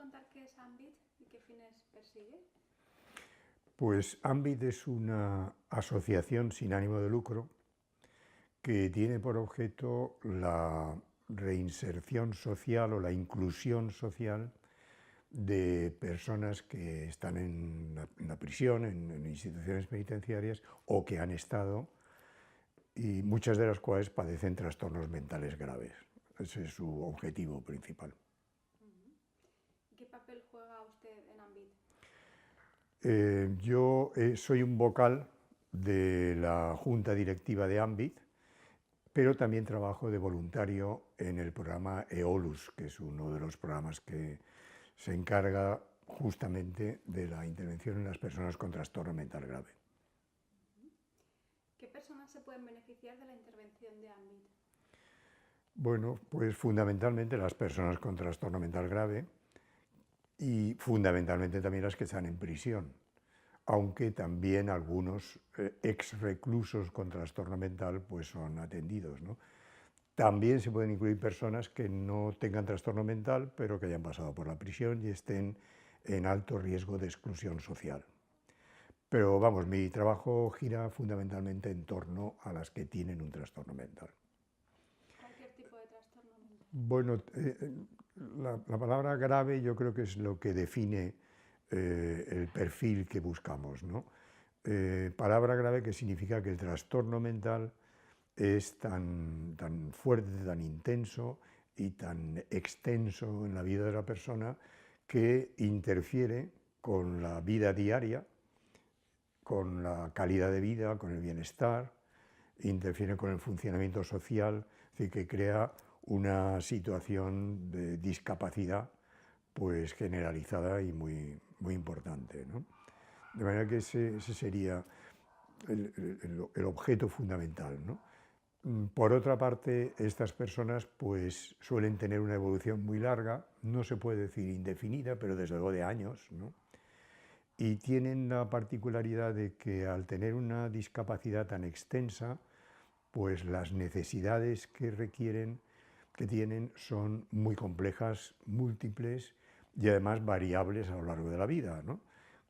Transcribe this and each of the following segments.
contar qué es AMBIT y qué fines persigue? Pues AMBIT es una asociación sin ánimo de lucro que tiene por objeto la reinserción social o la inclusión social de personas que están en la prisión, en instituciones penitenciarias o que han estado, y muchas de las cuales padecen trastornos mentales graves. Ese es su objetivo principal. ¿Y qué papel juega usted en AMBIT? Yo soy un vocal de la Junta Directiva de AMBIT, pero también trabajo de voluntario en el programa EOLUS, que es uno de los programas que se encarga justamente de la intervención en las personas con trastorno mental grave. ¿Qué personas se pueden beneficiar de la intervención de AMBIT? Bueno, pues fundamentalmente las personas con trastorno mental grave y fundamentalmente también las que están en prisión, aunque también algunos ex reclusos con trastorno mental pues son atendidos, ¿no? También se pueden incluir personas que no tengan trastorno mental, pero que hayan pasado por la prisión y estén en alto riesgo de exclusión social. Pero vamos, mi trabajo gira fundamentalmente en torno a las que tienen un trastorno mental. ¿Cualquier tipo de trastorno mental? Bueno, la palabra grave yo creo que es lo que define el perfil que buscamos, ¿no? Palabra grave que significa que el trastorno mental es tan fuerte, tan intenso y tan extenso en la vida de la persona que interfiere con la vida diaria, con la calidad de vida, con el bienestar, interfiere con el funcionamiento social, es decir, que crea una situación de discapacidad pues generalizada y muy importante, ¿no? De manera que ese sería el objeto fundamental, ¿no? Por otra parte, estas personas pues suelen tener una evolución muy larga, no se puede decir indefinida, pero desde luego de años, ¿no? Y tienen la particularidad de que al tener una discapacidad tan extensa, pues las necesidades que tienen son muy complejas, múltiples y además variables a lo largo de la vida, ¿no?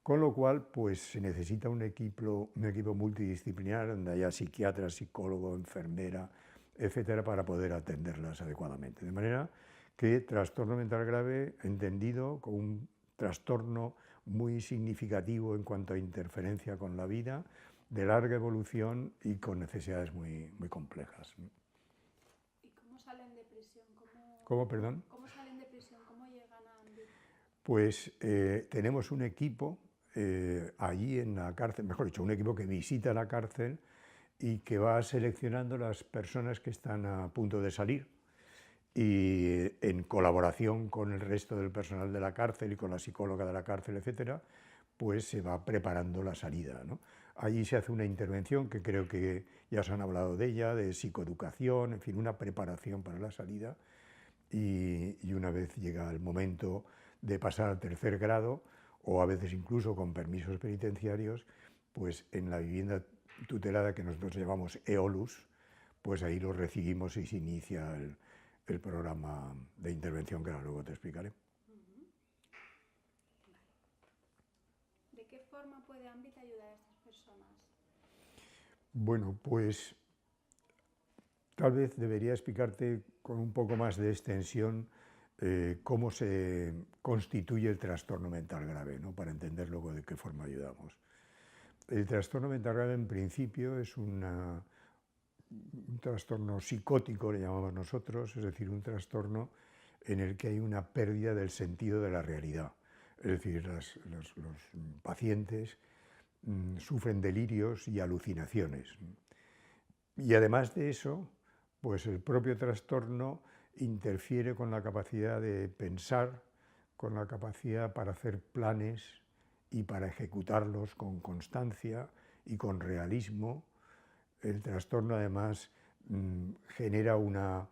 Con lo cual, pues se necesita un equipo multidisciplinar donde haya psiquiatra, psicólogo, enfermera, etcétera, para poder atenderlas adecuadamente. De manera que trastorno mental grave, entendido como un trastorno muy significativo en cuanto a interferencia con la vida, de larga evolución y con necesidades muy complejas. ¿Y cómo salen de prisión? ¿Cómo, perdón? ¿Cómo salen de prisión? ¿Cómo llegan a AMBIT? Pues tenemos un equipo allí en la cárcel, mejor dicho, un equipo que visita la cárcel y que va seleccionando las personas que están a punto de salir y en colaboración con el resto del personal de la cárcel y con la psicóloga de la cárcel, etcétera, pues se va preparando la salida, ¿no? Allí se hace una intervención que creo que ya os han hablado de ella, de psicoeducación, en fin, una preparación para la salida y una vez llega el momento de pasar al tercer grado o a veces incluso con permisos penitenciarios, pues en la vivienda tutelada que nosotros llamamos EOLUS, pues ahí los recibimos y se inicia el programa de intervención que ahora luego te explicaré. ¿De qué forma puede AMBIT ayudar a estas personas? Bueno, pues tal vez debería explicarte con un poco más de extensión cómo se constituye el trastorno mental grave, ¿no? Para entender luego de qué forma ayudamos. El trastorno mental grave en principio es un trastorno psicótico, le llamamos nosotros, es decir, un trastorno en el que hay una pérdida del sentido de la realidad. Es decir, los pacientes sufren delirios y alucinaciones. Y además de eso, pues el propio trastorno interfiere con la capacidad de pensar, con la capacidad para hacer planes y para ejecutarlos con constancia y con realismo. El trastorno además genera una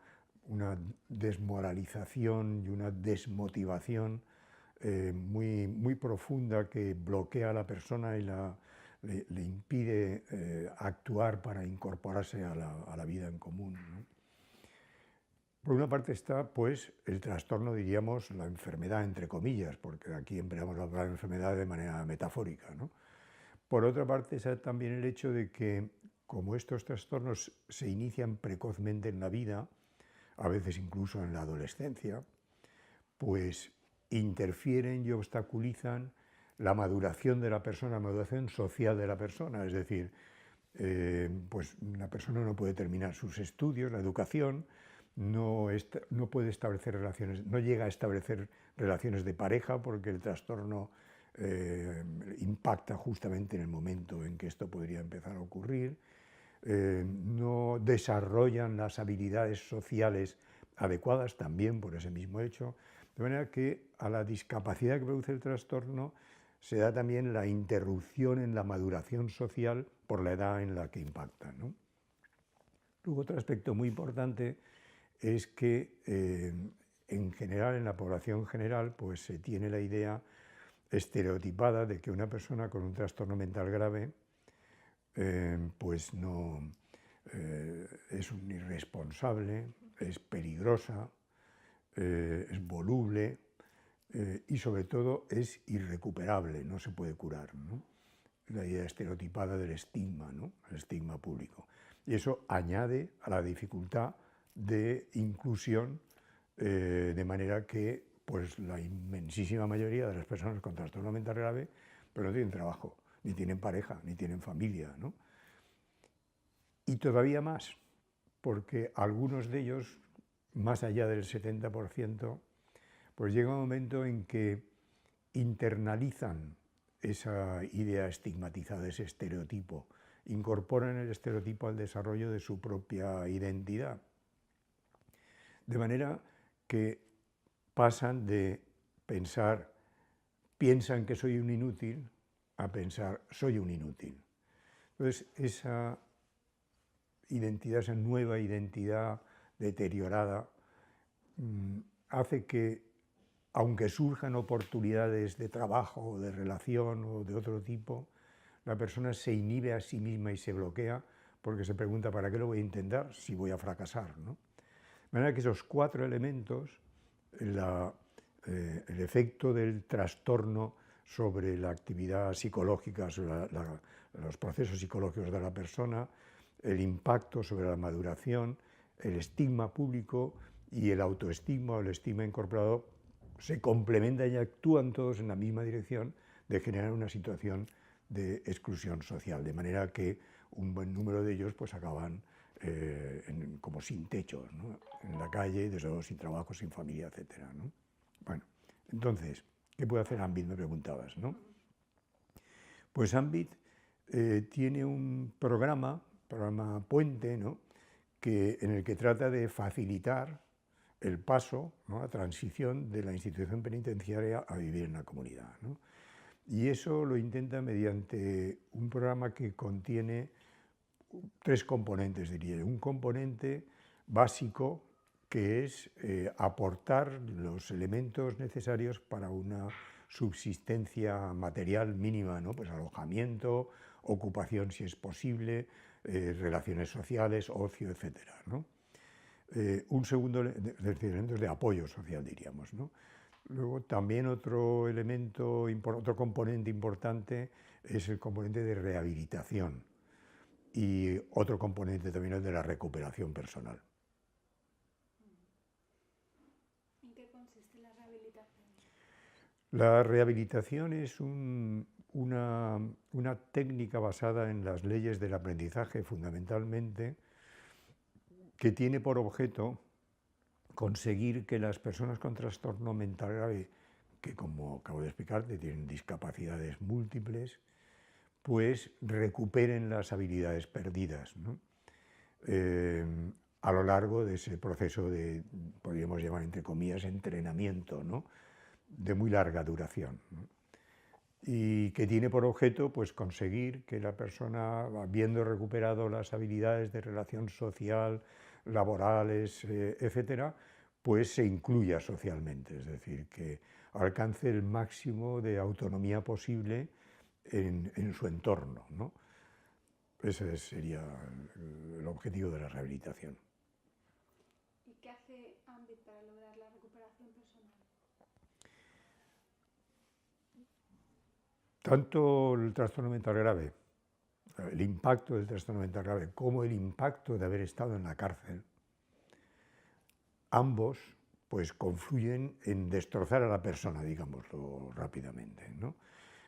desmoralización y una desmotivación muy profunda que bloquea a la persona y le impide actuar para incorporarse a la vida en común, ¿no? Por una parte está, pues, el trastorno, diríamos, la enfermedad, entre comillas, porque aquí empleamos la palabra enfermedad de manera metafórica, ¿no? Por otra parte está también el hecho de que, como estos trastornos se inician precozmente en la vida, a veces incluso en la adolescencia, pues interfieren y obstaculizan la maduración de la persona, la maduración social de la persona. Es decir, pues una persona no puede terminar sus estudios, la educación, no puede establecer relaciones, no llega a establecer relaciones de pareja porque el trastorno impacta justamente en el momento en que esto podría empezar a ocurrir. No desarrollan las habilidades sociales adecuadas también por ese mismo hecho, de manera que a la discapacidad que produce el trastorno se da también la interrupción en la maduración social por la edad en la que impacta, ¿no? Luego, otro aspecto muy importante es que en general, en la población general, pues se tiene la idea estereotipada de que una persona con un trastorno mental grave pues no es un irresponsable, es peligrosa, es voluble y sobre todo es irrecuperable, no se puede curar, ¿no? La idea estereotipada del estigma, ¿no? El estigma público. Y eso añade a la dificultad de inclusión, de manera que pues, la inmensísima mayoría de las personas con trastorno mental grave pues, no tienen trabajo, ni tienen pareja, ni tienen familia, ¿no? Y todavía más, porque algunos de ellos, más allá del 70%, pues llega un momento en que internalizan esa idea estigmatizada, ese estereotipo, incorporan el estereotipo al desarrollo de su propia identidad. De manera que pasan de piensan que soy un inútil, a pensar, soy un inútil. Entonces, esa identidad, esa nueva identidad deteriorada, hace que, aunque surjan oportunidades de trabajo o de relación o de otro tipo, la persona se inhibe a sí misma y se bloquea porque se pregunta, ¿para qué lo voy a intentar si voy a fracasar, ¿no? De manera que esos cuatro elementos, el efecto del trastorno sobre la actividad psicológica, sobre los procesos psicológicos de la persona, el impacto sobre la maduración, el estigma público y el autoestigma o el estigma incorporado, se complementan y actúan todos en la misma dirección de generar una situación de exclusión social, de manera que un buen número de ellos pues acaban como sin techo, ¿no? En la calle, desde luego sin trabajo, sin familia, etc., ¿no? Bueno, entonces, ¿qué puede hacer Ambit? Me preguntabas, ¿no? Pues Ambit tiene un programa puente, ¿no? En el que trata de facilitar el paso, ¿no? La transición de la institución penitenciaria a vivir en la comunidad, ¿no? Y eso lo intenta mediante un programa que contiene tres componentes, diría yo. Un componente básico que es aportar los elementos necesarios para una subsistencia material mínima, ¿no? Pues alojamiento, ocupación si es posible, relaciones sociales, ocio, etcétera, ¿no? Un segundo, elementos de apoyo social, diríamos, ¿no? Luego también otro elemento, otro componente importante es el componente de rehabilitación y otro componente también el de la recuperación personal. ¿En qué consiste la rehabilitación? La rehabilitación es una técnica basada en las leyes del aprendizaje fundamentalmente, que tiene por objeto conseguir que las personas con trastorno mental grave, que como acabo de explicarte tienen discapacidades múltiples, pues recuperen las habilidades perdidas, ¿no? A lo largo de ese proceso de, podríamos llamar entre comillas, entrenamiento, ¿no? De muy larga duración, ¿no? Y que tiene por objeto pues, conseguir que la persona, habiendo recuperado las habilidades de relación social, laborales, etcétera, pues se incluya socialmente, es decir, que alcance el máximo de autonomía posible en su entorno, ¿no? Ese sería el objetivo de la rehabilitación. ¿Y qué hace recuperación personal? Tanto el trastorno mental grave, el impacto del trastorno mental grave, como el impacto de haber estado en la cárcel, ambos pues confluyen en destrozar a la persona, digámoslo rápidamente, ¿no?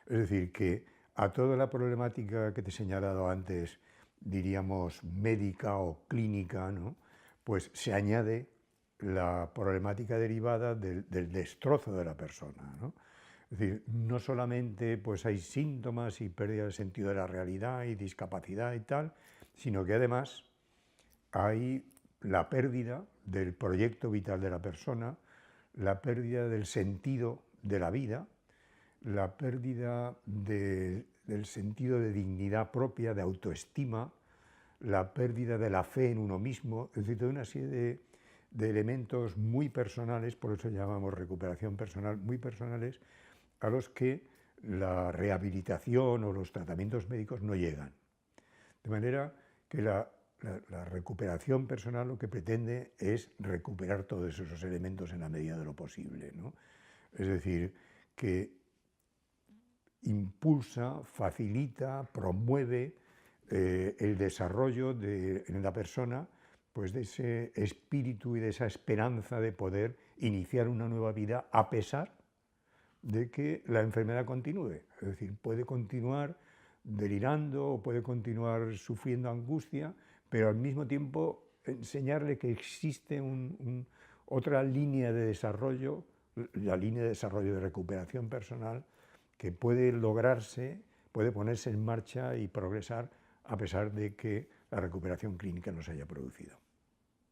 Es decir, que a toda la problemática que te he señalado antes, diríamos médica o clínica, ¿no?, pues se añade la problemática derivada del destrozo de la persona, ¿no? Es decir, no solamente pues hay síntomas y pérdida del sentido de la realidad y discapacidad y tal, sino que además hay la pérdida del proyecto vital de la persona, la pérdida del sentido de la vida, la pérdida del sentido de dignidad propia, de autoestima, la pérdida de la fe en uno mismo, es decir, toda una serie de elementos muy personales, por eso llamamos recuperación personal, muy personales, a los que la rehabilitación o los tratamientos médicos no llegan. De manera que la recuperación personal lo que pretende es recuperar todos esos elementos en la medida de lo posible, ¿no? Es decir, que impulsa, facilita, promueve el desarrollo en la persona pues de ese espíritu y de esa esperanza de poder iniciar una nueva vida a pesar de que la enfermedad continúe. Es decir, puede continuar delirando o puede continuar sufriendo angustia, pero al mismo tiempo enseñarle que existe otra línea de desarrollo, la línea de desarrollo de recuperación personal, que puede lograrse, puede ponerse en marcha y progresar a pesar de que la recuperación clínica no se haya producido.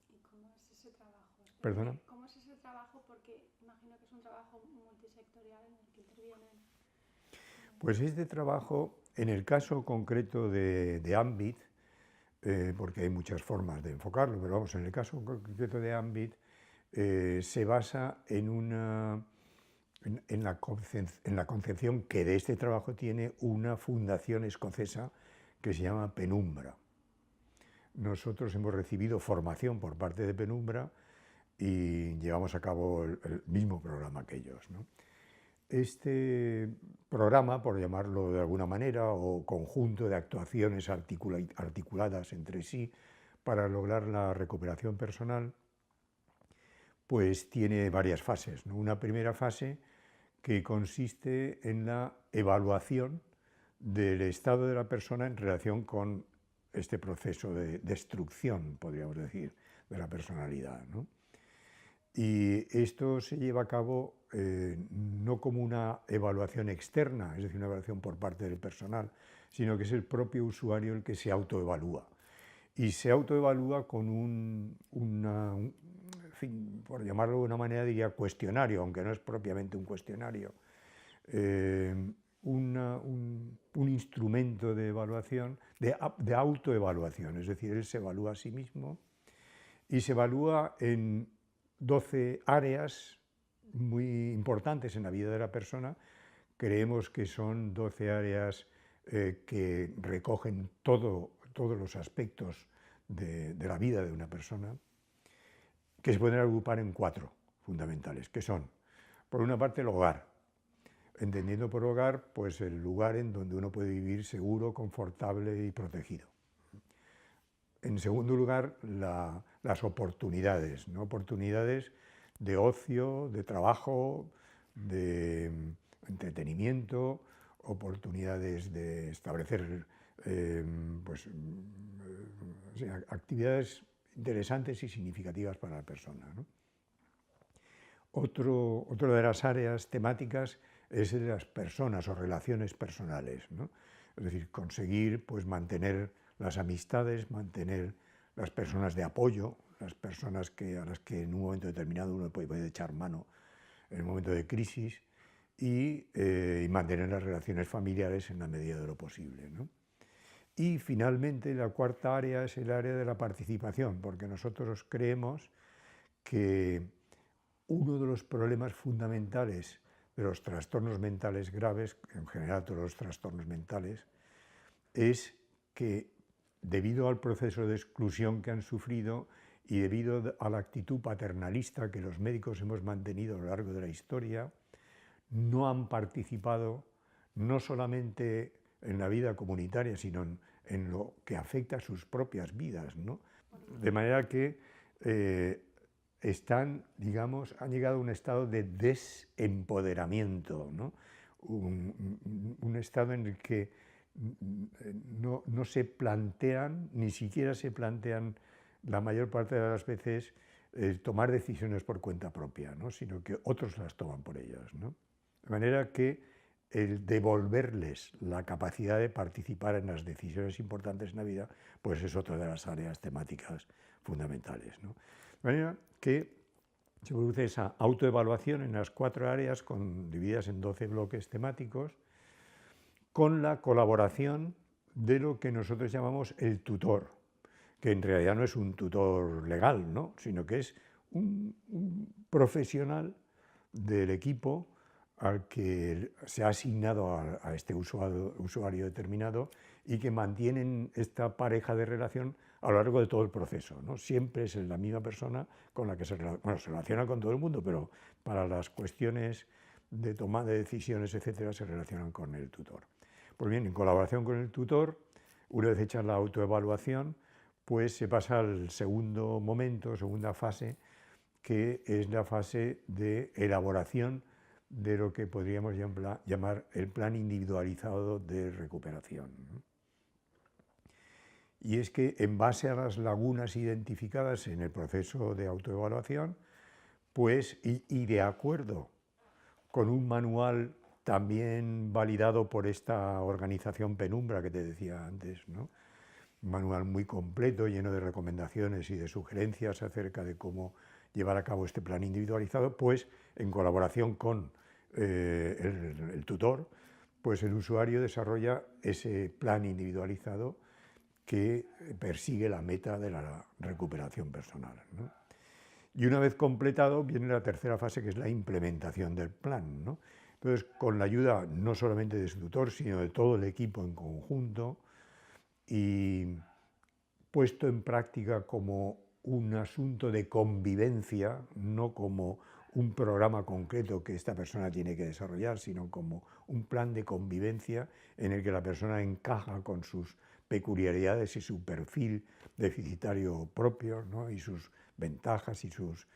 ¿Y cómo es ese trabajo? ¿Perdona? ¿Cómo es ese trabajo? Porque imagino que es un trabajo multisectorial en el que intervienen. Pues este trabajo, en el caso concreto de AMBIT, porque hay muchas formas de enfocarlo, pero vamos, en el caso concreto de AMBIT, se basa en la concepción que de este trabajo tiene una fundación escocesa que se llama Penumbra. Nosotros hemos recibido formación por parte de Penumbra y llevamos a cabo el mismo programa que ellos, ¿no? Este programa, por llamarlo de alguna manera, o conjunto de actuaciones articuladas entre sí para lograr la recuperación personal, pues tiene varias fases, ¿no? Una primera fase que consiste en la evaluación del estado de la persona en relación con este proceso de destrucción, podríamos decir, de la personalidad, ¿no? Y esto se lleva a cabo no como una evaluación externa, es decir, una evaluación por parte del personal, sino que es el propio usuario el que se autoevalúa. Y se autoevalúa con en fin, por llamarlo de una manera, diría cuestionario, aunque no es propiamente un cuestionario, un instrumento de evaluación, de autoevaluación, es decir, él se evalúa a sí mismo y se evalúa en 12 áreas muy importantes en la vida de la persona. Creemos que son 12 áreas que recogen todos los aspectos de la vida de una persona, que se pueden agrupar en 4 fundamentales, que son, por una parte, el hogar, entendiendo por hogar pues el lugar en donde uno puede vivir seguro, confortable y protegido. En segundo lugar, las oportunidades, ¿no? Oportunidades de ocio, de trabajo, de entretenimiento, oportunidades de establecer actividades interesantes y significativas para la persona, ¿no? Otra de las áreas temáticas es de las personas o relaciones personales, ¿no? Es decir, conseguir pues, mantener las amistades, mantener las personas de apoyo, las personas a las que en un momento determinado uno puede echar mano en el momento de crisis y mantener las relaciones familiares en la medida de lo posible, ¿no? Y finalmente la cuarta área es el área de la participación, porque nosotros creemos que uno de los problemas fundamentales de los trastornos mentales graves, en general todos los trastornos mentales, es que debido al proceso de exclusión que han sufrido y debido a la actitud paternalista que los médicos hemos mantenido a lo largo de la historia, no han participado no solamente en la vida comunitaria, sino en lo que afecta a sus propias vidas, ¿no? De manera que han llegado a un estado de desempoderamiento, ¿no? Un estado en el que no se plantean, ni siquiera se plantean la mayor parte de las veces tomar decisiones por cuenta propia, ¿no? Sino que otros las toman por ellas, ¿no? De manera que el devolverles la capacidad de participar en las decisiones importantes en la vida, pues es otra de las áreas temáticas fundamentales, ¿no? De manera que se produce esa autoevaluación en las 4 áreas divididas en 12 bloques temáticos, con la colaboración de lo que nosotros llamamos el tutor, que en realidad no es un tutor legal, ¿no? Sino que es un profesional del equipo al que se ha asignado a este usuario determinado y que mantienen esta pareja de relación a lo largo de todo el proceso, ¿no? Siempre es la misma persona con la que se relaciona con todo el mundo, pero para las cuestiones de toma de decisiones, etcétera, se relacionan con el tutor. Pues bien, en colaboración con el tutor, una vez hecha la autoevaluación, pues se pasa al segundo momento, segunda fase, que es la fase de elaboración de lo que podríamos llamar el plan individualizado de recuperación. Y es que en base a las lagunas identificadas en el proceso de autoevaluación, pues, y de acuerdo con un manual también validado por esta organización Penumbra que te decía antes, ¿no? Un manual muy completo, lleno de recomendaciones y de sugerencias acerca de cómo llevar a cabo este plan individualizado, pues en colaboración con el tutor, pues el usuario desarrolla ese plan individualizado que persigue la meta de la recuperación personal, ¿no? Y una vez completado viene la tercera fase, que es la implementación del plan, ¿no? Entonces, con la ayuda no solamente de su tutor, sino de todo el equipo en conjunto y puesto en práctica como un asunto de convivencia, no como un programa concreto que esta persona tiene que desarrollar, sino como un plan de convivencia en el que la persona encaja con sus peculiaridades y su perfil deficitario propio, ¿no? Y sus ventajas y sus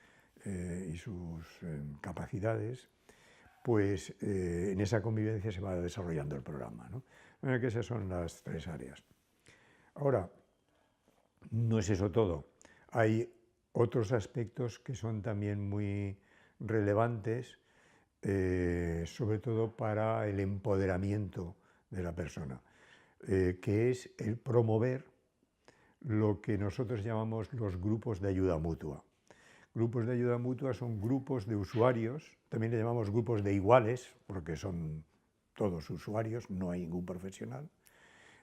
capacidades, pues en esa convivencia se va desarrollando el programa, ¿no? Bueno, que esas son las 3 áreas. Ahora, no es eso todo. Hay otros aspectos que son también muy relevantes, sobre todo para el empoderamiento de la persona, que es el promover lo que nosotros llamamos los grupos de ayuda mutua. Grupos de ayuda mutua son grupos de usuarios, también le llamamos grupos de iguales, porque son todos usuarios, no hay ningún profesional,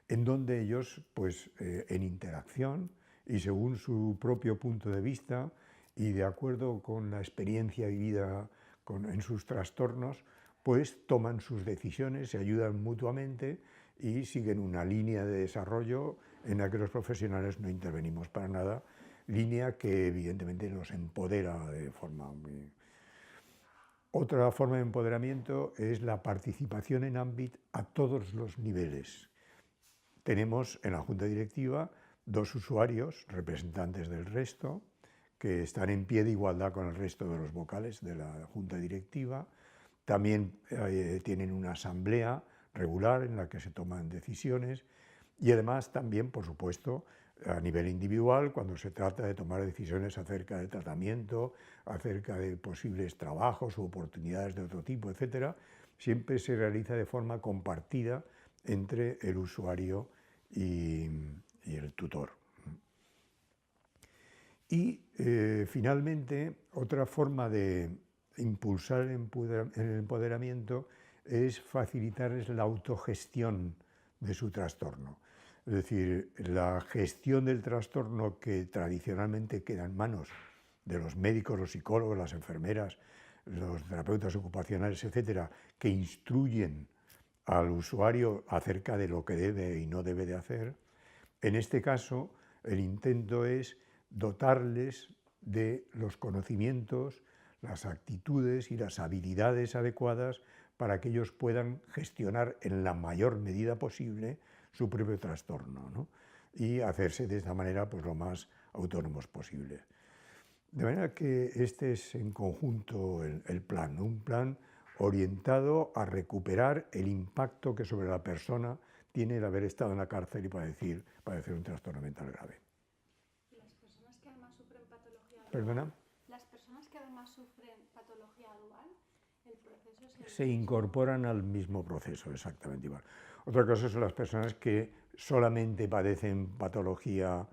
en donde ellos, pues, en interacción y según su propio punto de vista y de acuerdo con la experiencia vivida en sus trastornos, pues toman sus decisiones, se ayudan mutuamente y siguen una línea de desarrollo en la que los profesionales no intervenimos para nada, línea que evidentemente nos empodera de forma muy... Otra forma de empoderamiento es la participación en ámbito a todos los niveles. Tenemos en la Junta Directiva 2 usuarios, representantes del resto, que están en pie de igualdad con el resto de los vocales de la Junta Directiva. También tienen una asamblea regular en la que se toman decisiones y además también, por supuesto, a nivel individual, cuando se trata de tomar decisiones acerca del tratamiento, acerca de posibles trabajos o oportunidades de otro tipo, etc., siempre se realiza de forma compartida entre el usuario y el tutor. Y finalmente, otra forma de impulsar el empoderamiento es facilitarles la autogestión de su trastorno. Es decir, la gestión del trastorno que tradicionalmente queda en manos de los médicos, los psicólogos, las enfermeras, los terapeutas ocupacionales, etcétera, que instruyen al usuario acerca de lo que debe y no debe de hacer. En este caso, el intento es dotarles de los conocimientos, las actitudes y las habilidades adecuadas para que ellos puedan gestionar en la mayor medida posible su propio trastorno, ¿no? Y hacerse de esta manera pues, lo más autónomos posible. De manera que este es en conjunto el plan, ¿no? Un plan orientado a recuperar el impacto que sobre la persona tiene el haber estado en la cárcel y padecer un trastorno mental grave. Las personas que además sufren patología dual, ¿Perdona? las personas que además sufren patología dual, el proceso es el Se mismo. incorporan al mismo proceso, exactamente igual. Otra cosa son las personas que solamente padecen patología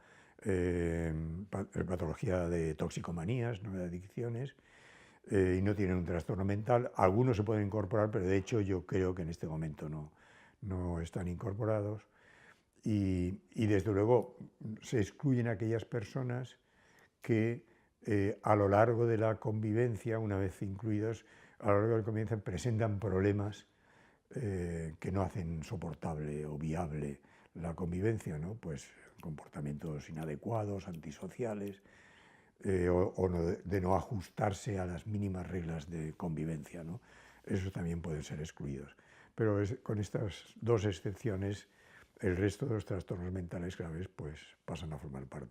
de toxicomanías, no de adicciones, y no tienen un trastorno mental. Algunos se pueden incorporar, pero de hecho yo creo que en este momento no están incorporados. Y desde luego se excluyen aquellas personas que a lo largo de la convivencia, una vez incluidos, a lo largo de la convivencia presentan problemas que no hacen soportable o viable la convivencia, ¿no? Pues comportamientos inadecuados, antisociales, o de no ajustarse a las mínimas reglas de convivencia, ¿no? Esos también pueden ser excluidos. Pero con estas dos excepciones, el resto de los trastornos mentales graves pues, pasan a formar parte